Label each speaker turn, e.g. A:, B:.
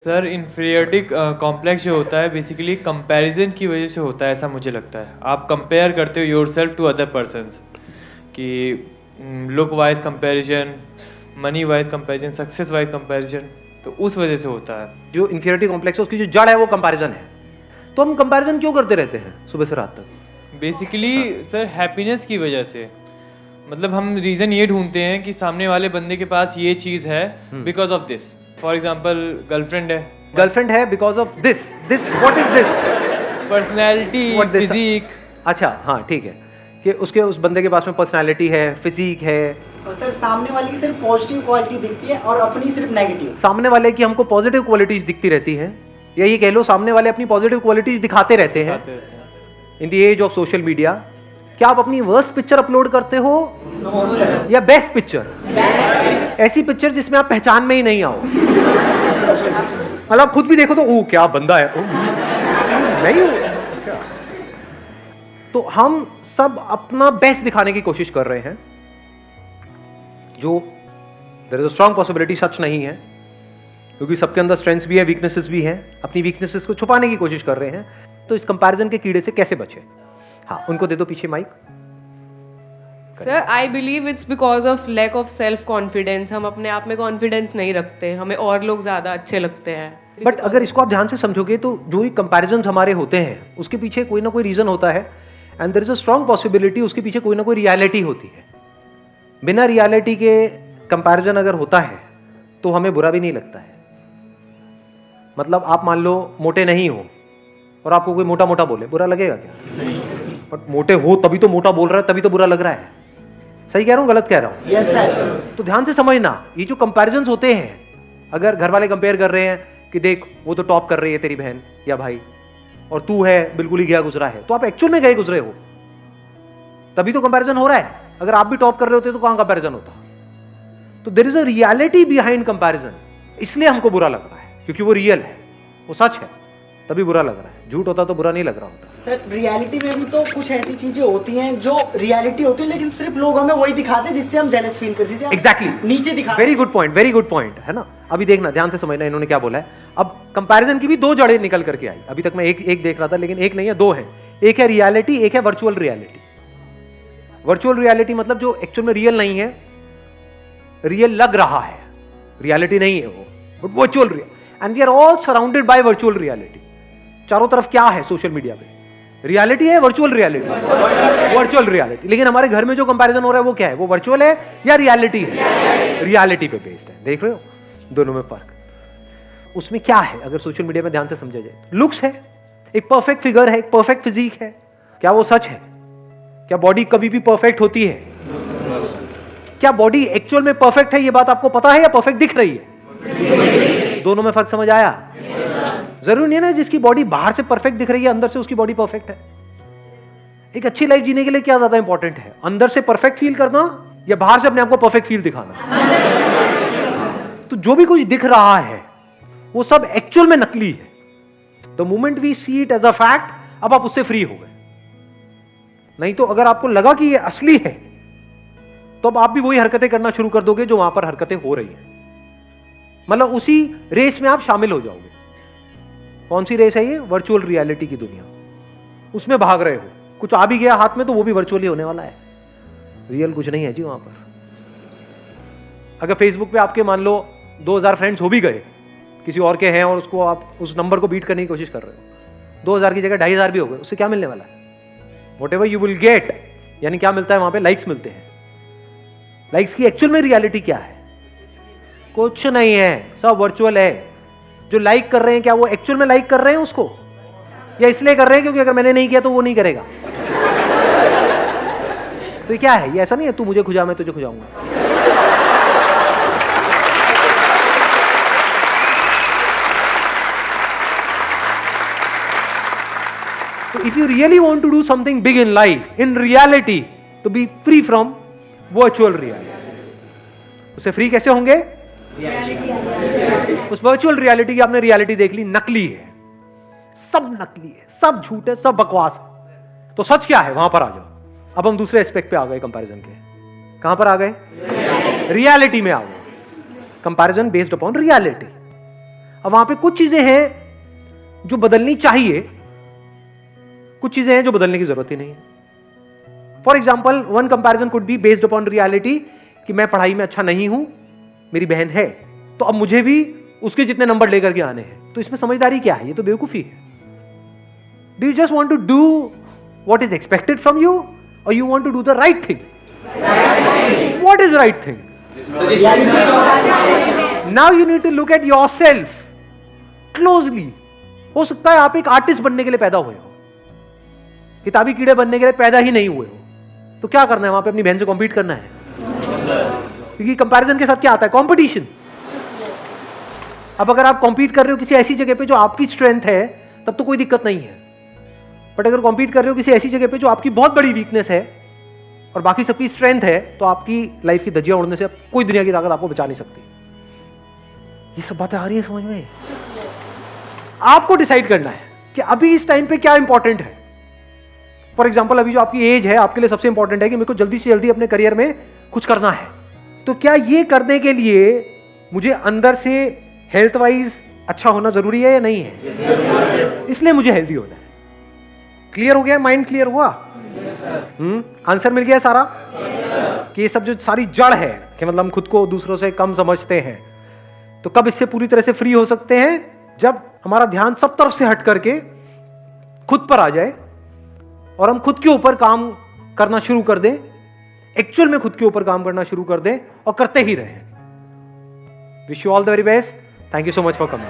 A: Sir inferiority complex जो होता है बेसिकली कंपैरिजन की वजह से होता है, ऐसा मुझे लगता है। आप कंपेयर करते हो योरसेल्फ टू अदर पर्सन्स कि look wise comparison, money wise comparison, success wise comparison, तो उस वजह से होता है।
B: जो इन्फीरियरिटी कॉम्प्लेक्स है उसकी जो जड़ है वो कंपैरिजन है। तो हम कंपैरिजन क्यों करते रहते हैं सुबह से रात तक?
A: बेसिकली सर हैप्पीनेस की वजह से, मतलब हम रीज़न ये ढूंढते हैं कि सामने वाले बंदे के पास ये चीज़ है because of this. For example girlfriend है because of this what is this? Personality, physique.
B: अच्छा हाँ ठीक है कि उसके उस बंदे के पास में पर्सनैलिटी है, फिजिक है।
C: और सर सामने वाले की सिर्फ पॉजिटिव क्वालिटी दिखती है और अपनी सिर्फ नेगेटिव।
B: सामने वाले की हमको पॉजिटिव क्वालिटीज दिखती रहती है, या ये कह लो सामने वाले अपनी पॉजिटिव क्वालिटीज दिखाते रहते हैं। In the age of social media क्या आप अपनी वर्स्ट पिक्चर अपलोड करते हो या बेस्ट पिक्चर? ऐसी पिक्चर जिसमें आप पहचान में ही नहीं आओ, मतलब खुद भी देखो तो ओ क्या बंदा है, नहीं हूं। तो हम सब अपना बेस्ट दिखाने की कोशिश कर रहे हैं, जो there is a strong possibility सच नहीं है, क्योंकि सबके अंदर स्ट्रेंथ्स भी है, वीकनेसेस भी हैं। अपनी वीकनेसेस को छुपाने की कोशिश कर रहे हैं। तो इस कंपैरिजन के कीड़े से कैसे बचे? हाँ, उनको दे दो पीछे mic.
D: Sir I believe it's because of lack of self confidence. हम अपने आप में कॉन्फिडेंस नहीं रखते, हमें और लोग ज्यादा अच्छे लगते हैं।
B: बट अगर इसको आप ध्यान से समझोगे तो जो भी कंपैरिजन हमारे होते हैं उसके पीछे कोई ना कोई रीजन होता है, and there is a strong possibility उसके पीछे कोई ना कोई रियलिटी होती है। बिना रियलिटी के कंपैरिजन अगर होता है तो हमें बुरा भी नहीं लगता है। मतलब आप मान लो मोटे नहीं हो और आपको कोई मोटा मोटा बोले, बुरा लगेगा क्या? बट मोटे हो तभी तो मोटा बोल रहा है, तभी तो बुरा लग रहा है। सही कह रहा हूँ गलत कह रहा हूँ?
C: Yes sir.
B: तो ध्यान से समझना, ये जो कंपैरिजन्स होते हैं, अगर घर वाले कंपेयर कर रहे हैं कि देख वो तो टॉप कर रही है तेरी बहन या भाई, और तू है बिल्कुल ही गया गुजरा है, तो आप एक्चुअल में गए गुजरे हो, तभी तो कंपैरिजन हो रहा है। अगर आप भी टॉप कर रहे होते तो कहां कंपैरिजन होता? तो there is a reality behind comparison, इसलिए हमको बुरा लग रहा है, क्योंकि वो रियल है, वो सच है, तभी बुरा लग रहा है। झूठ होता तो बुरा नहीं लग रहा होता।
C: सर रियलिटी में भी तो कुछ ऐसी चीजें होती हैं जो रियलिटी होती है, लेकिन सिर्फ लोग हमें वही दिखाते हैं जिससे हम जेलस फील करते हैं।
B: एग्जैक्टली,
C: नीचे दिखा।
B: वेरी गुड पॉइंट है ना। अभी देखना, ध्यान से समझना इन्होंने क्या बोला है। अब कंपैरिजन की भी दो जड़ें निकल करके आई। अभी तक मैं एक देख रहा था, लेकिन एक नहीं है, दो है। एक है रियलिटी, एक है वर्चुअल रियलिटी। वर्चुअल रियलिटी मतलब जो एक्चुअल में रियल नहीं है, रियल लग रहा है, रियलिटी नहीं है वो, but virtual real. And we are all surrounded by virtual reality. चारों तरफ क्या है सोशल मीडिया पे? रियलिटी है, वर्चुअल रियलिटी, वर्चुअल रियलिटी। लेकिन हमारे घर में जो कंपैरिजन हो रहा है वो क्या है? वो वर्चुअल है या रियलिटी है? रियलिटी पे बेस्ड है। देख रहे हो दोनों में फर्क? उसमें क्या है अगर सोशल मीडिया में ध्यान से समझा जाए? लुक्स है, एक परफेक्ट फिगर है, एक परफेक्ट फिजिक है। क्या वो सच है? क्या बॉडी कभी भी परफेक्ट होती है? क्या बॉडी एक्चुअल में परफेक्ट है, ये बात आपको पता है, या परफेक्ट दिख रही है? दोनों में फर्क समझ आया? जरूरी नहीं है ना जिसकी बॉडी बाहर से परफेक्ट दिख रही है अंदर से उसकी बॉडी परफेक्ट है। एक अच्छी लाइफ जीने के लिए क्या ज्यादा इंपॉर्टेंट है, अंदर से परफेक्ट फील करना या बाहर से अपने आप को परफेक्ट फील दिखाना? तो जो भी कुछ दिख रहा है वो सब एक्चुअल में नकली है। The moment we see it as a fact, अब आप उससे फ्री हो गए। नहीं तो अगर आपको लगा कि ये असली है तो अब आप भी वही हरकतें करना शुरू कर दोगे जो वहां पर हरकतें हो रही हैं। मतलब उसी रेस में आप शामिल हो जाओगे। कौन सी रेस है ये? वर्चुअल रियलिटी की दुनिया। उसमें भाग रहे हो, कुछ आ भी गया हाथ में तो वो भी वर्चुअली होने वाला है, रियल कुछ नहीं है जी वहां पर। अगर फेसबुक पे आपके मान लो 2000 फ्रेंड्स हो भी गए, किसी और के हैं, और उसको आप उस नंबर को बीट करने की कोशिश कर रहे हो, 2000 की जगह 2500 भी हो गए, उससे क्या मिलने वाला है? व्हाटएवर यू विल गेट, यानी क्या मिलता है वहां पे? लाइक्स मिलते हैं। लाइक्स की एक्चुअल में रियलिटी क्या है? कुछ नहीं है, सब वर्चुअल है। जो लाइक कर रहे हैं क्या वो एक्चुअल में लाइक कर रहे हैं उसको, या इसलिए कर रहे हैं क्योंकि अगर मैंने नहीं किया तो वो नहीं करेगा? तो ये क्या है? ये ऐसा नहीं है तू मुझे खुजा मैं तुझे खुजाऊंगा। तो if you really want to do something big in life, in reality, तो be free from virtual reality. उससे फ्री कैसे होंगे? उस वर्चुअल रियलिटी की आपने रियलिटी देख ली, नकली है, सब नकली है, सब झूठ है, सब बकवास है। तो सच क्या है? वहां पर आ जाओ। अब हम दूसरे एस्पेक्ट पे आ गए कंपैरिजन के। कहां पर आ गए? रियलिटी में आ गए। Comparison based upon reality. अब वहां पे कुछ चीजें हैं जो बदलनी चाहिए, कुछ चीजें हैं जो बदलने की जरूरत ही नहीं है। For example, one comparison could be based upon reality कि मैं पढ़ाई में अच्छा नहीं हूं, मेरी बहन है, तो अब मुझे भी उसके जितने नंबर लेकर के आने हैं। तो इसमें समझदारी क्या है? ये तो बेवकूफी है। Do you just want to do what is expected from you और you want to do the right thing? What is right thing? Now you need to look at yourself closely. हो सकता है आप एक आर्टिस्ट बनने के लिए पैदा हुए हो, किताबी कीड़े बनने के लिए पैदा ही नहीं हुए हो, तो क्या करना है? वहां पे अपनी बहन से कॉम्पीट करना है, क्योंकि कंपैरिजन के साथ क्या आता है? कंपटीशन। अब अगर आप कॉम्पीट कर रहे हो किसी ऐसी जगह पे जो आपकी स्ट्रेंथ है, तब तो कोई दिक्कत नहीं है। बट अगर कॉम्पीट कर रहे हो किसी ऐसी जगह पे जो आपकी बहुत बड़ी वीकनेस है और बाकी सबकी स्ट्रेंथ है, तो आपकी लाइफ की धज्जियां उड़ने से कोई दुनिया की ताकत आपको बचा नहीं सकती। ये सब बातें आ रही है समझ में? आपको डिसाइड करना है कि अभी इस टाइम पे क्या इंपॉर्टेंट है। फॉर एग्जाम्पल, अभी जो आपकी एज है, आपके लिए सबसे इंपॉर्टेंट है कि मेरे को जल्दी से जल्दी अपने करियर में कुछ करना है। तो क्या ये करने के लिए मुझे अंदर से हेल्थ वाइज अच्छा होना जरूरी है या नहीं है? इसलिए मुझे हेल्दी होना है। क्लियर हो गया? माइंड क्लियर हुआ? आंसर मिल गया सारा? कि ये सब जो सारी जड़ है कि मतलब हम खुद को दूसरों से कम समझते हैं, तो कब इससे पूरी तरह से फ्री हो सकते हैं? जब हमारा ध्यान सब तरफ से हट करके खुद पर आ जाए और हम खुद के ऊपर काम करना शुरू कर दें, एक्चुअल में खुद के ऊपर काम करना शुरू कर दें और करते ही रहें। Wish you all the very best. Thank you so much for coming.